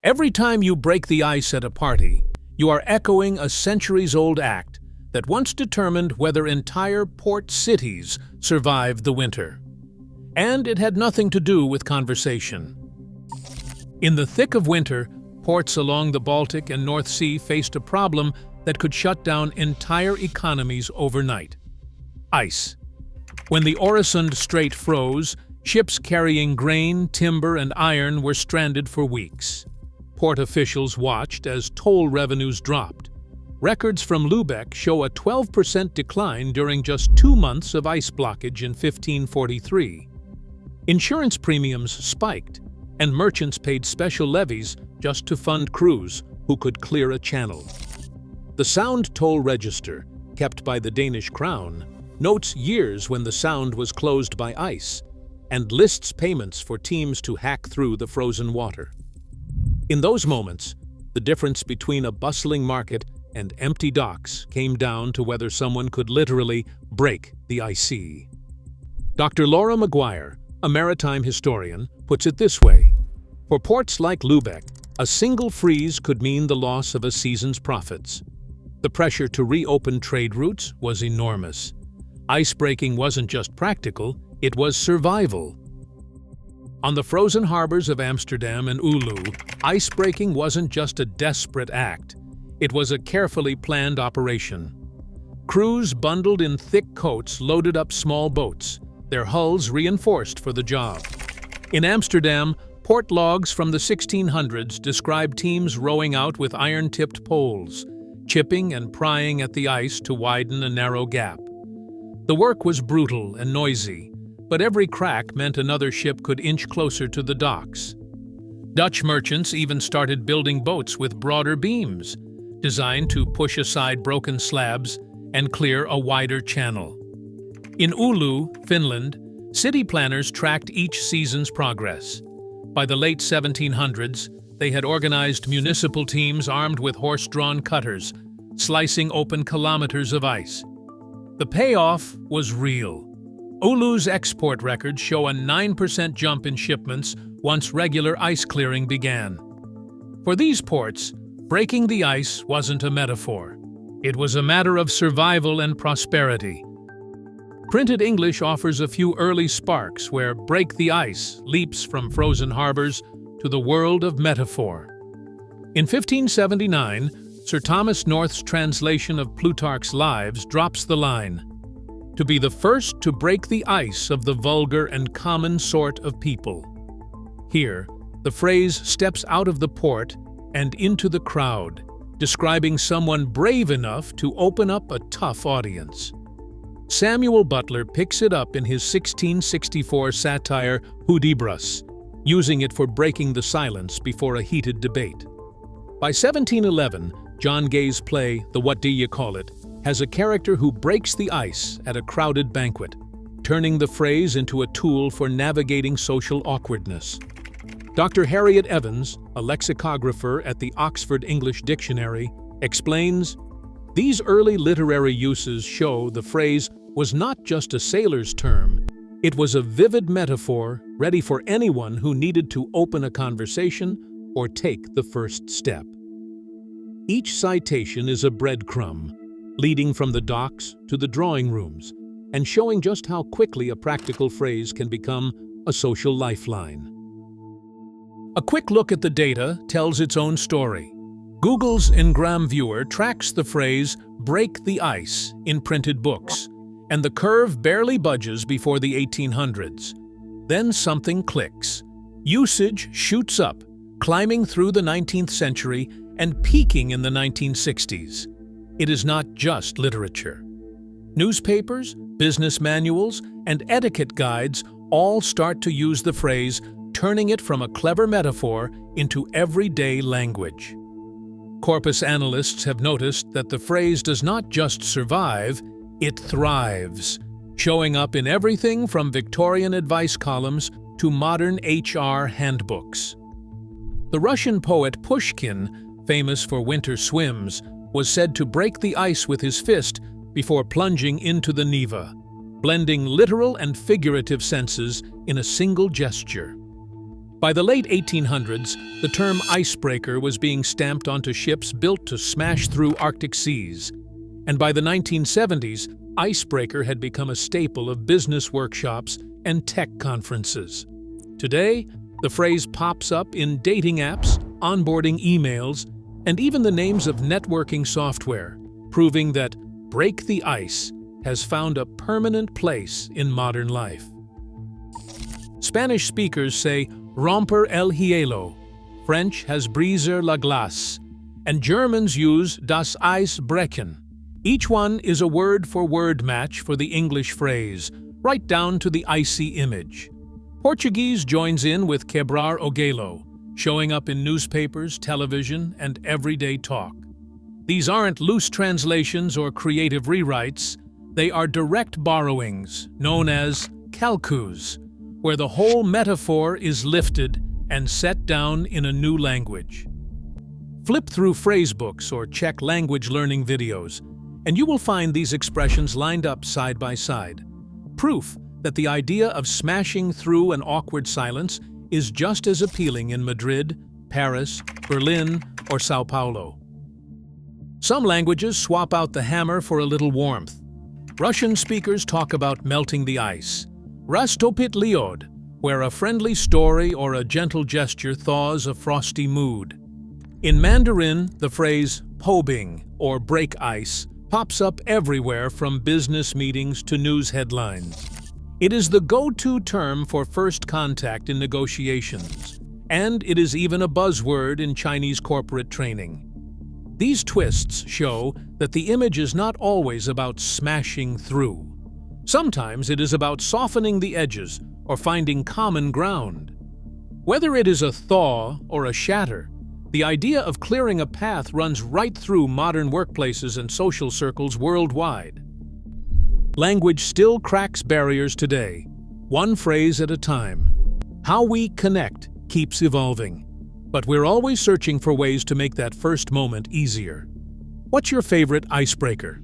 Every time you break the ice at a party, you are echoing a centuries-old act that once determined whether entire port cities survived the winter. And it had nothing to do with conversation. In the thick of winter, ports along the Baltic and North Sea faced a problem that could shut down entire economies overnight: ice. When the Øresund Strait froze, ships carrying grain, timber, and iron were stranded for weeks. Port officials watched as toll revenues dropped. Records from Lübeck show a 12% decline during just 2 months of ice blockage in 1543. Insurance premiums spiked, and merchants paid special levies just to fund crews who could clear a channel. The Sound toll register, kept by the Danish crown, notes years when the Sound was closed by ice and lists payments for teams to hack through the frozen water. In those moments, the difference between a bustling market and empty docks came down to whether someone could literally break the ice. Dr. Laura Maguire, a maritime historian, puts it this way: for ports like Lübeck, a single freeze could mean the loss of a season's profits. The pressure to reopen trade routes was enormous. Icebreaking wasn't just practical, it was survival. On the frozen harbors of Amsterdam and Oulu, icebreaking wasn't just a desperate act. It was a carefully planned operation. Crews bundled in thick coats loaded up small boats, their hulls reinforced for the job. In Amsterdam, port logs from the 1600s describe teams rowing out with iron-tipped poles, chipping and prying at the ice to widen a narrow gap. The work was brutal and noisy, but every crack meant another ship could inch closer to the docks. Dutch merchants even started building boats with broader beams, designed to push aside broken slabs and clear a wider channel. In Oulu, Finland, city planners tracked each season's progress. By the late 1700s, they had organized municipal teams armed with horse-drawn cutters, slicing open kilometers of ice. The payoff was real. Oulu's export records show a 9% jump in shipments once regular ice clearing began. For these ports, breaking the ice wasn't a metaphor. It was a matter of survival and prosperity. Printed English offers a few early sparks where "break the ice" leaps from frozen harbors to the world of metaphor. In 1579, Sir Thomas North's translation of Plutarch's Lives drops the line: to be the first to break the ice of the vulgar and common sort of people. Here, the phrase steps out of the port and into the crowd, describing someone brave enough to open up a tough audience. Samuel Butler picks it up in his 1664 satire Hudibras, using it for breaking the silence before a heated debate. By 1711, John Gay's play, The What Do You Call It?, has a character who breaks the ice at a crowded banquet, turning the phrase into a tool for navigating social awkwardness. Dr. Harriet Evans, a lexicographer at the Oxford English Dictionary, explains, "These early literary uses show the phrase was not just a sailor's term. It was a vivid metaphor ready for anyone who needed to open a conversation or take the first step." Each citation is a breadcrumb, leading from the docks to the drawing rooms, and showing just how quickly a practical phrase can become a social lifeline. A quick look at the data tells its own story. Google's Ngram Viewer tracks the phrase "break the ice" in printed books, and the curve barely budges before the 1800s. Then something clicks. Usage shoots up, climbing through the 19th century and peaking in the 1960s. It is not just literature. Newspapers, business manuals, and etiquette guides all start to use the phrase, turning it from a clever metaphor into everyday language. Corpus analysts have noticed that the phrase does not just survive, it thrives, showing up in everything from Victorian advice columns to modern HR handbooks. The Russian poet Pushkin, famous for winter swims, was said to break the ice with his fist before plunging into the Neva, blending literal and figurative senses in a single gesture. By the late 1800s, the term icebreaker was being stamped onto ships built to smash through Arctic seas. And by the 1970s, icebreaker had become a staple of business workshops and tech conferences. Today, the phrase pops up in dating apps, onboarding emails, and even the names of networking software, proving that break the ice has found a permanent place in modern life. Spanish speakers say romper el hielo, French has briser la glace, and Germans use das Eis brechen. Each one is a word-for-word match for the English phrase, right down to the icy image. Portuguese joins in with quebrar o gelo, showing up in newspapers, television, and everyday talk. These aren't loose translations or creative rewrites, they are direct borrowings, known as calcus, where the whole metaphor is lifted and set down in a new language. Flip through phrasebooks or check language learning videos, and you will find these expressions lined up side by side. Proof that the idea of smashing through an awkward silence is just as appealing in Madrid, Paris, Berlin, or Sao Paulo. Some languages swap out the hammer for a little warmth. Russian speakers talk about melting the ice. Rastopit liod, where a friendly story or a gentle gesture thaws a frosty mood. In Mandarin, the phrase pobing, or break ice, pops up everywhere from business meetings to news headlines. It is the go-to term for first contact in negotiations, and it is even a buzzword in Chinese corporate training. These twists show that the image is not always about smashing through. Sometimes it is about softening the edges or finding common ground. Whether it is a thaw or a shatter, the idea of clearing a path runs right through modern workplaces and social circles worldwide. Language still cracks barriers today, one phrase at a time. How we connect keeps evolving, but we're always searching for ways to make that first moment easier. What's your favorite icebreaker?